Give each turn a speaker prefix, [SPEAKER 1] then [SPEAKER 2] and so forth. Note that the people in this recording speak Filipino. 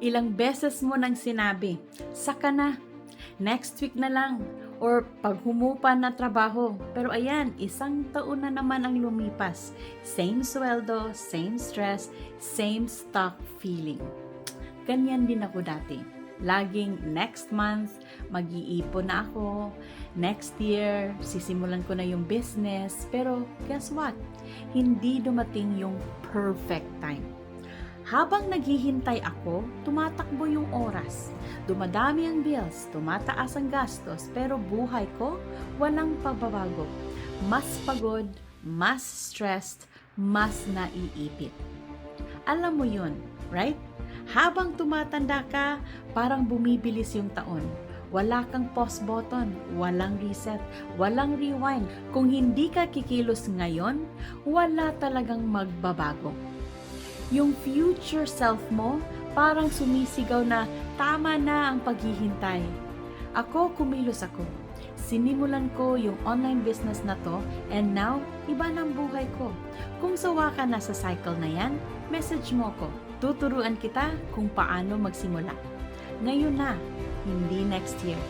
[SPEAKER 1] Ilang beses mo nang sinabi, saka na, next week na lang, or pag humupa na trabaho. Pero ayan, 1 taon na naman ang lumipas. Same sweldo, same stress, same stuck feeling. Ganyan din ako dati. Laging next month, mag-iipon na ako. Next year, sisimulan ko na yung business. Pero guess what? Hindi dumating yung perfect time. Habang naghihintay ako, tumatakbo yung oras. Dumadami ang bills, tumataas ang gastos, pero buhay ko walang pagbabago. Mas pagod, mas stressed, mas naiipit. Alam mo yun, right? Habang tumatanda ka, parang bumibilis yung taon. Wala kang pause button, walang reset, walang rewind. Kung hindi ka kikilos ngayon, wala talagang magbabago. Yung future self mo parang sumisigaw na tama na ang paghihintay. Ako, kumilos ako. Sinimulan ko yung online business na to and now, iba ng buhay ko. Kung sawa ka na sa cycle na yan, message mo ko. Tuturuan kita kung paano magsimula. Ngayon na, hindi next year.